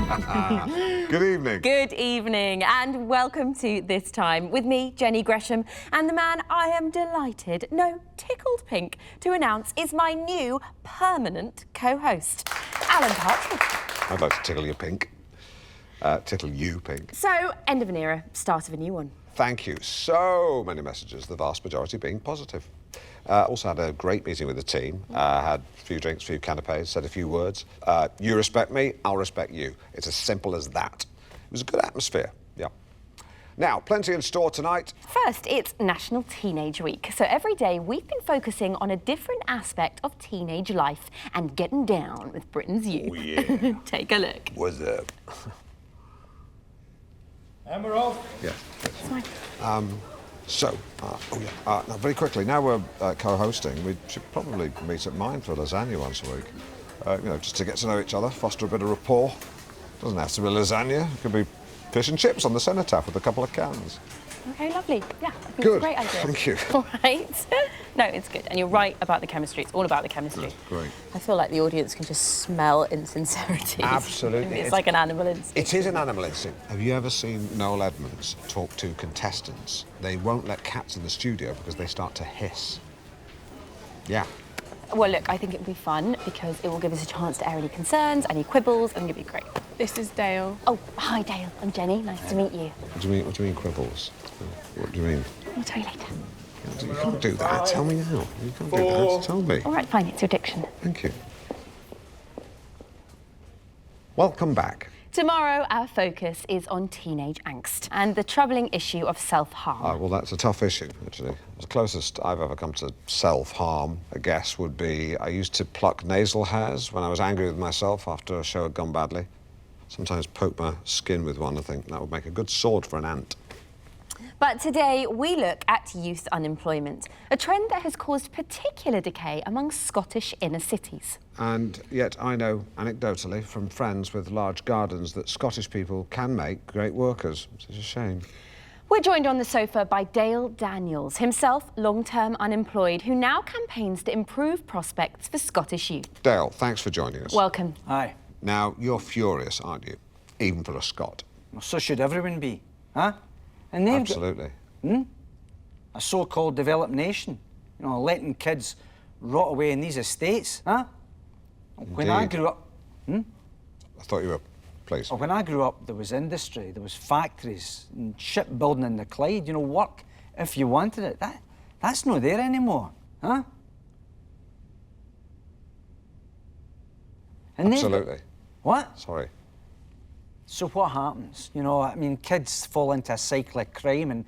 Good evening. Good evening, and welcome to This Time with me, Jenny Gresham, and the man I am delighted, no, tickled pink, to announce is my new permanent co-host, Alan Partridge. I'd like to tickle you pink. Tickle you pink. So, end of an era, start of a new one. Thank you. So many messages, the vast majority being positive. Also had a great meeting with the team. Had a few drinks, a few canapes, said a few words. You respect me, I'll respect you. It's as simple as that. It was a good atmosphere, yeah. Now, plenty in store tonight. First, it's National Teenage Week. So every day we've been focusing on a different aspect of teenage life and getting down with Britain's youth. Oh, yeah. Take a look. What's up? And we're off. Yeah. Sorry. Now very quickly, now we're co-hosting, we should probably meet at mine for lasagna once a week. You know, just to get to know each other, foster a bit of rapport. Doesn't have to be lasagna, it could be fish and chips on the cenotaph with a couple of cans. Okay, lovely. Yeah, I think Good. it's a great idea. Thank you. All right. No, it's good. And you're right about the chemistry. It's all about the chemistry. Good, great. I feel like the audience can just smell insincerity. Absolutely. It's like an animal instinct. It is an animal instinct. Have you ever seen Noel Edmonds talk to contestants? They won't let cats in the studio because they start to hiss. Yeah. Well, look, I think it will be fun because it will give us a chance to air any concerns, any quibbles, and it'll be great. This is Dale. Oh, hi, Dale. I'm Jenny. Nice to meet you. What do you mean quibbles? What do you mean? I'll tell you later. You can't do that. Tell me now. You can't do that. Tell me. All right, fine. It's your diction. Thank you. Welcome back. Tomorrow, our focus is on teenage angst and the troubling issue of self-harm. Well, that's a tough issue, actually. The closest I've ever come to self-harm, I guess, would be I used to pluck nasal hairs when I was angry with myself after a show had gone badly. Sometimes poke my skin with one. I think that would make a good sword for an ant. But today, we look at youth unemployment, a trend that has caused particular decay among Scottish inner cities. And yet I know, anecdotally, from friends with large gardens, that Scottish people can make great workers. It's a shame. We're joined on the sofa by Dale Daniels, himself long-term unemployed, who now campaigns to improve prospects for Scottish youth. Dale, thanks for joining us. Welcome. Aye. Now, you're furious, aren't you? Even for a Scot. Well, so should everyone be, huh? And they've Absolutely. a so-called developed nation, you know, letting kids rot away in these estates, huh? When I Indeed. grew up, I thought you were... Please. when I grew up, there was industry, there was factories, and shipbuilding in the Clyde, you know, work if you wanted it. That's not there anymore, huh? And they've got- Absolutely. What? Sorry. So what happens? You know, I mean, kids fall into a cycle of crime and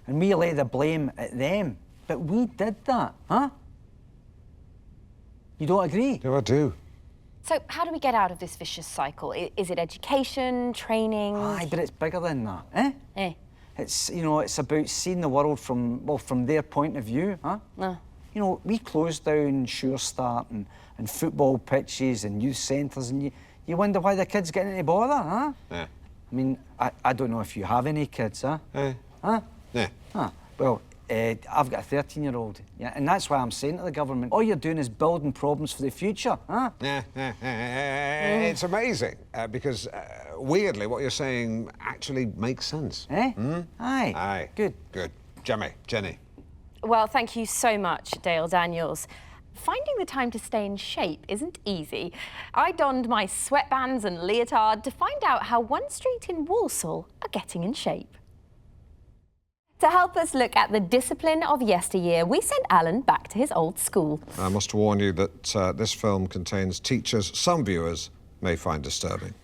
we lay the blame at them. But we did that, huh? You don't agree? No, I do. So how do we get out of this vicious cycle? Is it education, training? Aye, but it's bigger than that, eh? Eh. It's, you know, it's about seeing the world from their point of view, huh? No. You know, we closed down Sure Start and football pitches and youth centres and you wonder why the kids get into bother, huh? Yeah. I mean, I don't know if you have any kids, huh? Huh? Yeah. Huh. Well, I've got a 13-year-old, yeah, and that's why I'm saying to the government, all you're doing is building problems for the future, huh? It's amazing, because weirdly, what you're saying actually makes sense. Eh? Aye. Aye. Good. Good. Jenny. Well, thank you so much, Dale Daniels. Finding the time to stay in shape isn't easy. I donned my sweatbands and leotard to find out how one street in Walsall are getting in shape. To help us look at the discipline of yesteryear, we sent Alan back to his old school. I must warn you that this film contains teachers some viewers may find disturbing.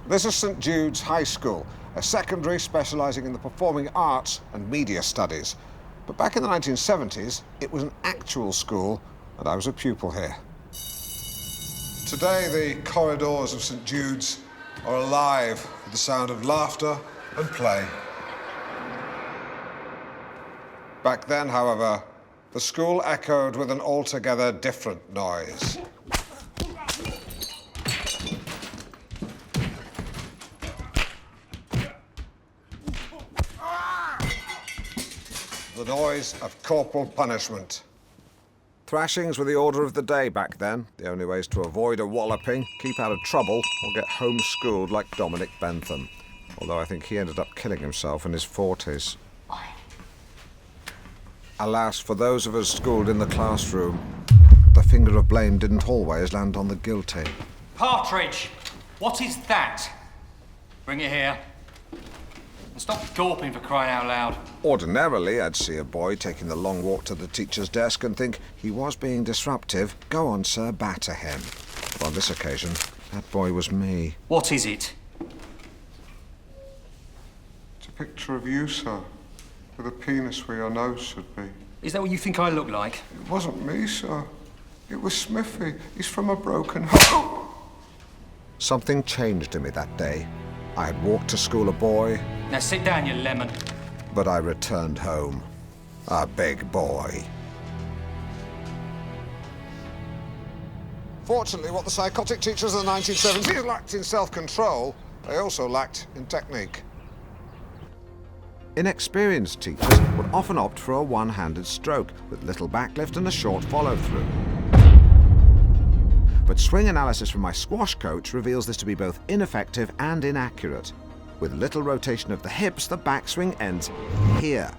This is St Jude's High School, a secondary specialising in the performing arts and media studies. But back in the 1970s, it was an actual school, and I was a pupil here. Today, the corridors of St Jude's are alive with the sound of laughter and play. Back then, however, the school echoed with an altogether different noise. The noise of corporal punishment. Thrashings were the order of the day back then. The only ways to avoid a walloping, keep out of trouble, or get homeschooled like Dominic Bentham. Although I think he ended up killing himself in his 40s. Alas, for those of us schooled in the classroom, the finger of blame didn't always land on the guilty. Partridge! What is that? Bring it here. And stop gawping, for crying out loud. Ordinarily, I'd see a boy taking the long walk to the teacher's desk and think he was being disruptive. Go on, sir, batter him. But on this occasion, that boy was me. What is it? It's a picture of you, sir, with a penis where your nose should be. Is that what you think I look like? It wasn't me, sir. It was Smithy. He's from a broken home. Something changed in me that day. I had walked to school a boy, Now sit down, you lemon. but I returned home a big boy. Fortunately, what the psychotic teachers of the 1970s lacked in self-control, they also lacked in technique. Inexperienced teachers would often opt for a one-handed stroke with little backlift and a short follow-through. But swing analysis from my squash coach reveals this to be both ineffective and inaccurate. With little rotation of the hips, the backswing ends here,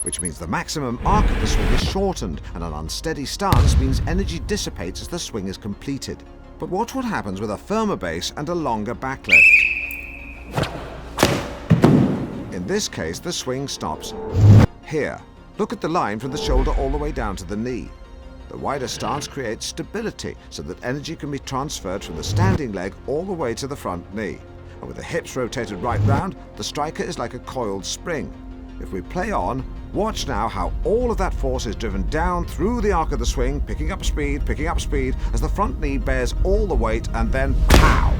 which means the maximum arc of the swing is shortened, and an unsteady stance means energy dissipates as the swing is completed. But watch what happens with a firmer base and a longer backlift. In this case, the swing stops here. Look at the line from the shoulder all the way down to the knee. The wider stance creates stability so that energy can be transferred from the standing leg all the way to the front knee. And with the hips rotated right round, the striker is like a coiled spring. If we play on, watch now how all of that force is driven down through the arc of the swing, picking up speed, as the front knee bears all the weight, and then pow!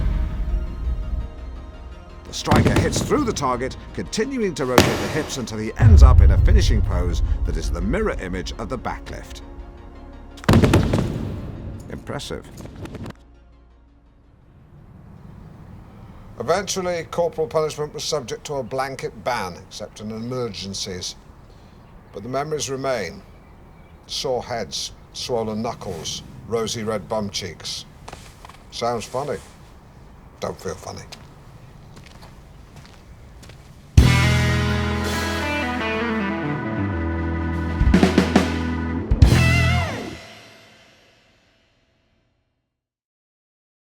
The striker hits through the target, continuing to rotate the hips until he ends up in a finishing pose that is the mirror image of the backlift. Impressive. Eventually, corporal punishment was subject to a blanket ban, except in emergencies. But the memories remain. Sore heads, swollen knuckles, rosy red bum cheeks. Sounds funny. Don't feel funny.